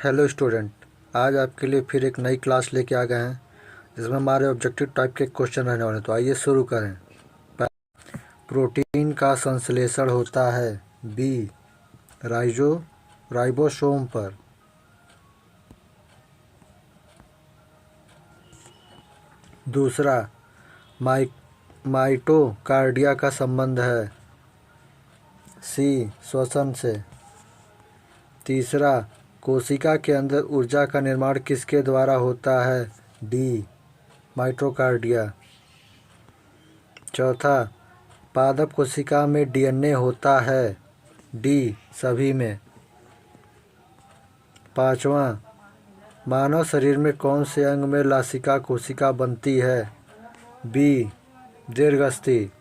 Hello student, आज आपके लिए फिर एक नई क्लास लेके आ गए हैं जिसमें हमारे ऑब्जेक्टिव टाइप के क्वेश्चन रहने वाले हैं। तो आइए शुरू करें। प्रोटीन का संश्लेषण होता है बी राइबोसोम पर। दूसरा, माइटोकार्डिया का संबंध है सी श्वसन से। तीसरा, कोशिका के अंदर ऊर्जा का निर्माण किसके द्वारा होता है डी माइटोकार्डिया। चौथा, पादप कोशिका में डीएनए होता है डी सभी में। पाँचवा, मानव शरीर में कौन से अंग में लासिका कोशिका बनती है बी दीर्घस्थि।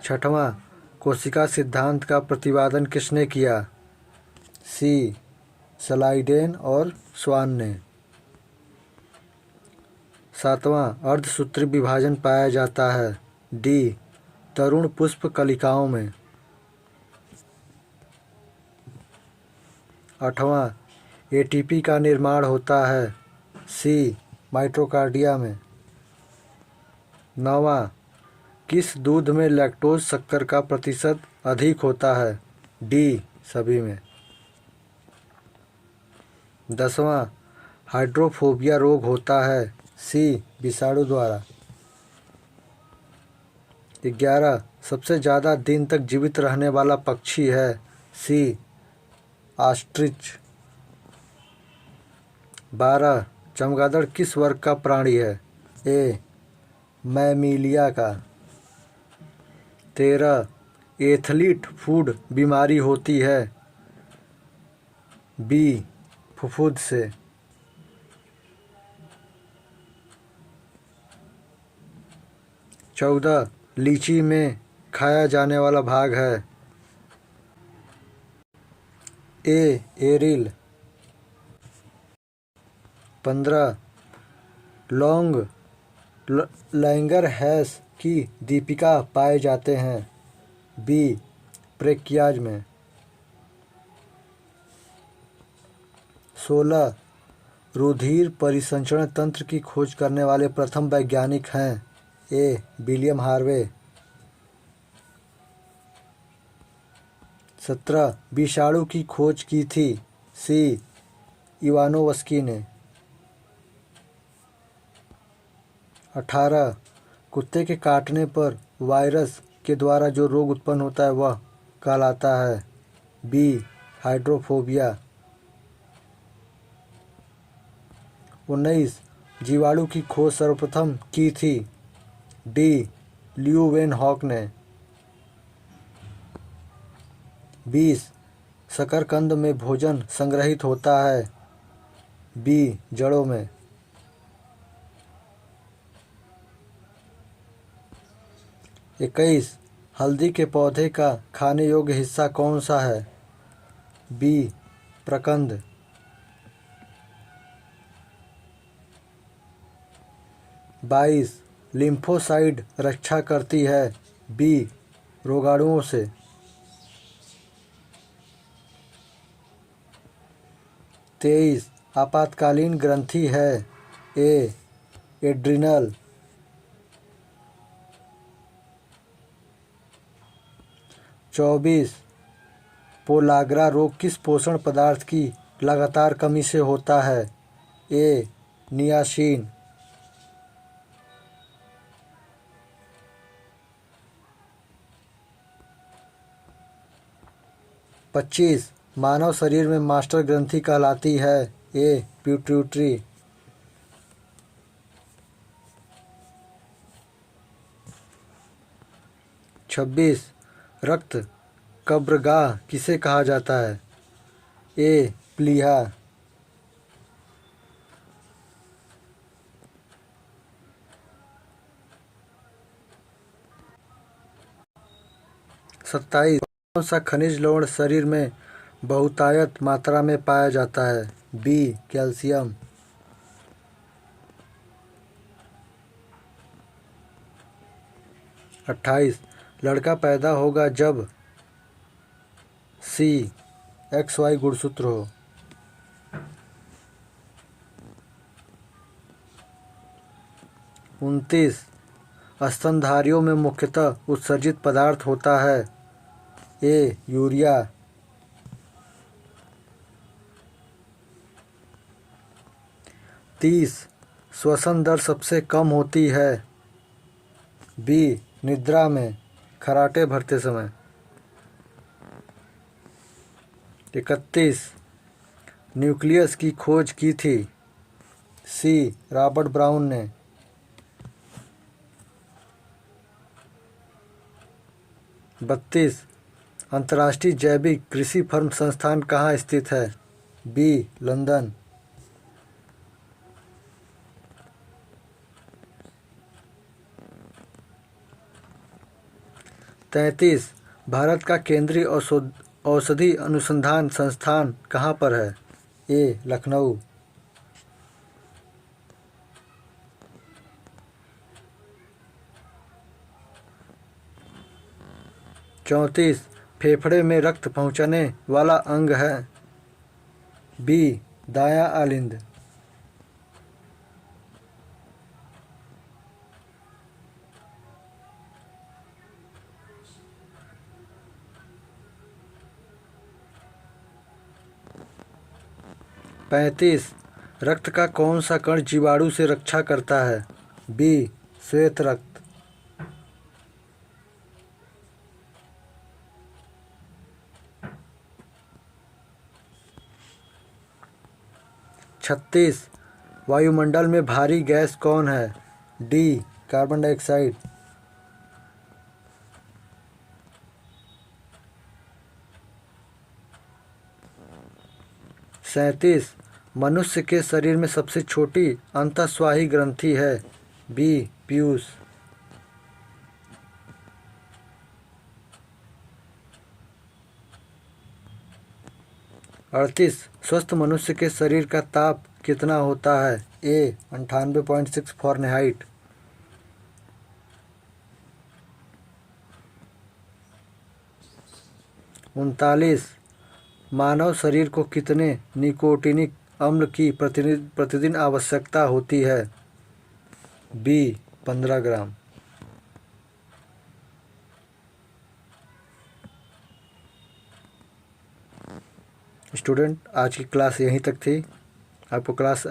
छठवां, कोशिका सिद्धांत का प्रतिपादन किसने किया सी स्लाइडेन और स्वान ने। सातवां, अर्धसूत्री विभाजन पाया जाता है डी तरुण पुष्प कलिकाओं में। आठवां, एटीपी का निर्माण होता है सी माइटोकार्डिया में। नौवां, किस दूध में लैक्टोज शक्कर का प्रतिशत अधिक होता है डी सभी में। 10वां, हाइड्रोफोबिया रोग होता है सी विषाणु द्वारा। 11, सबसे ज़्यादा दिन तक जीवित रहने वाला पक्षी है सी ऑस्ट्रिच। 12, चमगादड़ किस वर्ग का प्राणी है ए मैमीलिया का। 13, एथलीट फूड बीमारी होती है बी फुफुद से। 14, लीची में खाया जाने वाला भाग है ए एरिल। 15, लॉन्ग लैंगरहैस की दीपिका पाए जाते हैं बी ब्रेकियाज में। 16, रुधिर परिसंचरण तंत्र की खोज करने वाले प्रथम वैज्ञानिक हैं ए विलियम हार्वे। 17, विषाणु की खोज की थी सी इवानोवस्की ने। 18, कुत्ते के काटने पर वायरस के द्वारा जो रोग उत्पन्न होता है वह कहलाता है बी हाइड्रोफोबिया। 19, जीवाणु की खोज सर्वप्रथम की थी डी ल्यूवेनहॉक ने। 20, शकरकंद में भोजन संग्रहित होता है बी जड़ों में। 21, हल्दी के पौधे का खाने योग्य हिस्सा कौन सा है बी प्रकंद। 22, लिम्फोसाइड रक्षा करती है बी रोगाणुओं से। 23, आपातकालीन ग्रंथि है ए एड्रिनल। 24, पोलाग्रा रोग किस पोषण पदार्थ की लगातार कमी से होता है ए नियासिन। 25, मानव शरीर में मास्टर ग्रंथि कहलाती है ए पिट्यूटरी। 26, रक्त कब्रगाह किसे कहा जाता है ए प्लीहा। 27, कौन सा खनिज लवण शरीर में बहुतायत मात्रा में पाया जाता है बी कैल्शियम। 28, लड़का पैदा होगा जब सी XY गुणसूत्र हो। 29 स्तनधारियों में मुख्यतः उत्सर्जित पदार्थ होता है। ए यूरिया। 30 श्वसन दर सबसे कम होती है। बी निद्रा में, खराटे भरते समय। 31 न्यूक्लियस की खोज की थी। सी रॉबर्ट ब्राउन ने। 32 अंतर्राष्ट्रीय जैविक कृषि फर्म संस्थान कहाँ स्थित है। B London. 33 भारत का केंद्रीय औषधि अनुसंधान संस्थान कहाँ पर है। ए लखनऊ। 34 फेफड़े में रक्त पहुँचाने वाला अंग है। बी दायां आलिंद। 35 रक्त का कौन सा कण जीवाणु से रक्षा करता है। बी श्वेत रक्त। 36 वायुमंडल में भारी गैस कौन है। D carbon dioxide. 37 मनुष्य के शरीर में सबसे छोटी अंतःस्वाही ग्रंथि है। बी पीयूष। 38 स्वस्थ मनुष्य के शरीर का ताप कितना होता है। ए 98.6 फ़ारेनहाइट। 39 मानव शरीर को कितने निकोटिनिक अम्ल की प्रतिदिन आवश्यकता होती है। बी 15 ग्राम। स्टूडेंट आज की क्लास यहीं तक थी। आपको क्लास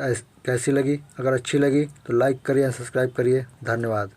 कैसी लगी? अगर अच्छी लगी तो लाइक करिए, सब्सक्राइब करिए। धन्यवाद।